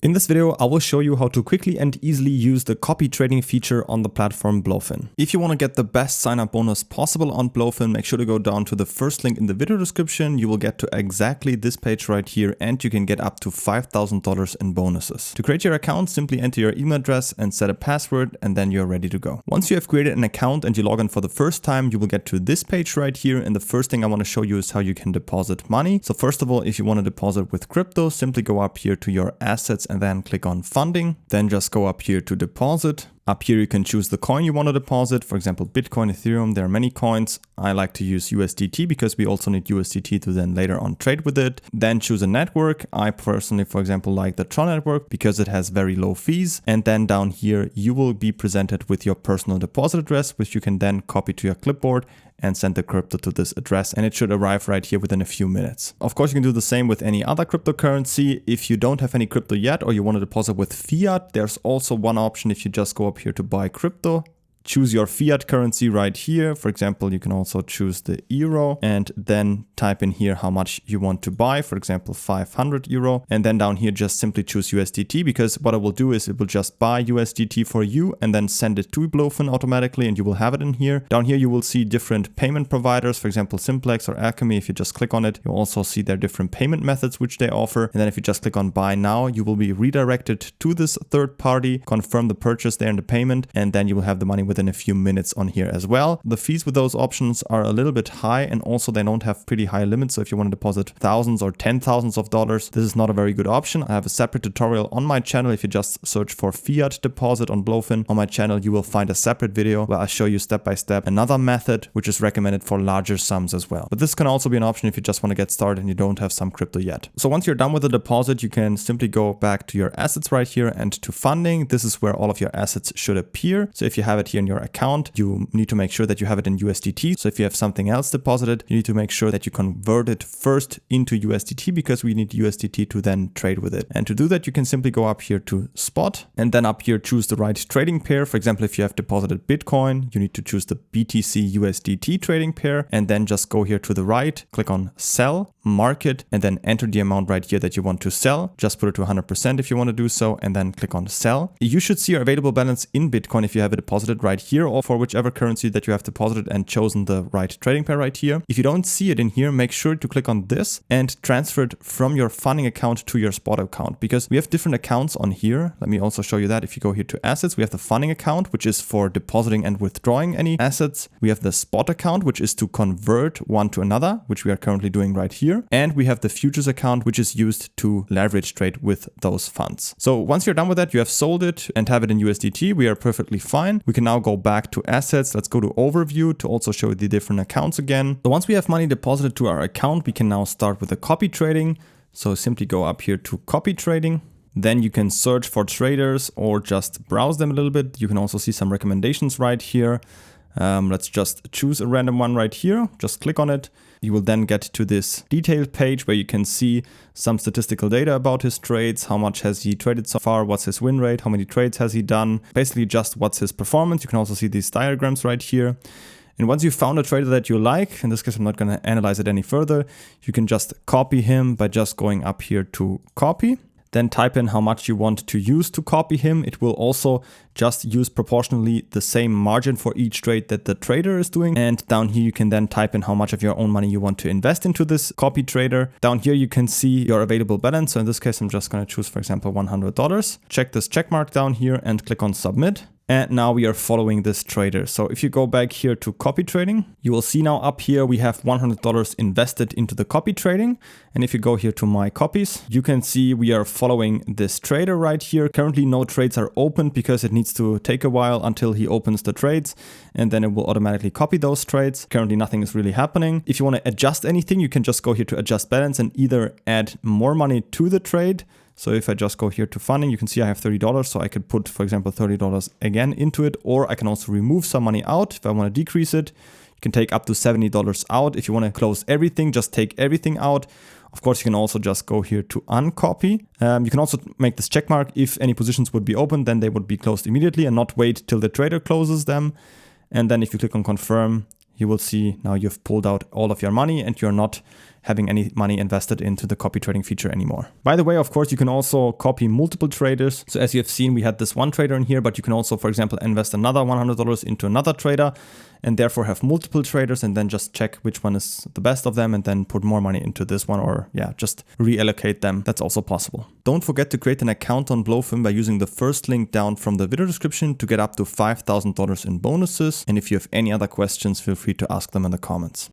In this video, I will show you how to quickly and easily use the copy trading feature on the platform BloFin. If you want to get the best sign-up bonus possible on BloFin, make sure to go down to the first link in the video description. You will get to exactly this page right here and you can get up to $5,000 in bonuses. To create your account, simply enter your email address and set a password and then you're ready to go. Once you have created an account and you log in for the first time, you will get to this page right here, and the first thing I want to show you is how you can deposit money. So first of all, if you want to deposit with crypto, simply go up here to your assets and then click on funding. Then just go up here to deposit. Up here you can choose the coin you want to deposit, for example Bitcoin, Ethereum, there are many coins. I like to use USDT because we also need USDT to then later on trade with it. Then choose a network. I personally, for example, like the Tron network because it has very low fees. And then down here you will be presented with your personal deposit address, which you can then copy to your clipboard and send the crypto to this address, and it should arrive right here within a few minutes. Of course, you can do the same with any other cryptocurrency. If you don't have any crypto yet or you want to deposit with fiat, there's also one option. If you just go up here to buy crypto, choose your fiat currency right here. For example, you can also choose the euro and then type in here how much you want to buy, for example 500 euro, and then down here just simply choose USDT, because what it will do is it will just buy USDT for you and then send it to BloFin automatically and you will have it in here. Down here you will see different payment providers, for example Simplex or Alchemy. If you just click on it, you'll also see their different payment methods which they offer, and then if you just click on buy now, you will be redirected to this third party, confirm the purchase there and the payment, and then you will have the money within a few minutes on here as well. The fees with those options are a little bit high, and also they don't have pretty high limits. So if you want to deposit thousands or $10,000s of dollars, this is not a very good option. I have a separate tutorial on my channel. If you just search for fiat deposit on BloFin on my channel, you will find a separate video where I show you step by step another method which is recommended for larger sums as well. But this can also be an option if you just want to get started and you don't have some crypto yet. So once you're done with the deposit, you can simply go back to your assets right here and to funding. This is where all of your assets should appear. So if you have it here in your account, you need to make sure that you have it in USDT. So if you have something else deposited, you need to make sure that you convert it first into USDT, because we need USDT to then trade with it. And to do that, you can simply go up here to spot and then up here choose the right trading pair. For example, if you have deposited Bitcoin, you need to choose the BTC USDT trading pair, and then just go here to the right, click on sell, market, and then enter the amount right here that you want to sell. Just put it to 100% if you want to do so, and then click on sell. You should see your available balance in Bitcoin if you have it deposited right here, or for whichever currency that you have deposited and chosen the right trading pair right here. If you don't see it in here, make sure to click on this and transfer it from your funding account to your spot account, because we have different accounts on here. Let me also show you that. If you go here to assets, we have the funding account, which is for depositing and withdrawing any assets. We have the spot account, which is to convert one to another, which we are currently doing right here. And we have the futures account, which is used to leverage trade with those funds. So once you're done with that, you have sold it and have it in USDT. We are perfectly fine. We can now go back to assets. Let's go to overview to also show the different accounts again. So once we have money deposited to our account, we can now start with the copy trading. So simply go up here to copy trading. Then you can search for traders or just browse them a little bit. You can also see some recommendations right here. Let's just choose a random one right here. Just click on it. You will then get to this detailed page where you can see some statistical data about his trades. How much has he traded so far? What's his win rate? How many trades has he done? Basically just what's his performance. You can also see these diagrams right here. And once you found a trader that you like, in this case I'm not going to analyze it any further, you can just copy him by just going up here to copy. Then type in how much you want to use to copy him. It will also just use proportionally the same margin for each trade that the trader is doing. And down here you can then type in how much of your own money you want to invest into this copy trader. Down here you can see your available balance. So in this case I'm just going to choose, for example, $100. Check this check mark down here and click on submit. And now we are following this trader. So if you go back here to copy trading, you will see now up here we have $100 invested into the copy trading. And if you go here to my copies, you can see we are following this trader right here. Currently no trades are opened because it needs to take a while until he opens the trades, and then it will automatically copy those trades. Currently nothing is really happening. If you want to adjust anything, you can just go here to adjust balance and either add more money to the trade. So if I just go here to funding, you can see I have $30. So I could put, for example, $30 again into it, or I can also remove some money out if I want to decrease it. You can take up to $70 out. If you want to close everything, just take everything out. Of course, you can also just go here to uncopy. You can also make this check mark. If any positions would be open, then they would be closed immediately and not wait till the trader closes them. And then if you click on confirm, you will see now you've pulled out all of your money and you're not having any money invested into the copy trading feature anymore. By the way, of course, you can also copy multiple traders. So as you have seen, we had this one trader in here, but you can also, for example, invest another $100 into another trader and therefore have multiple traders and then just check which one is the best of them and then put more money into this one, or yeah, just reallocate them. That's also possible. Don't forget to create an account on BloFin by using the first link down from the video description to get up to $5,000 in bonuses. And if you have any other questions, feel free to ask them in the comments.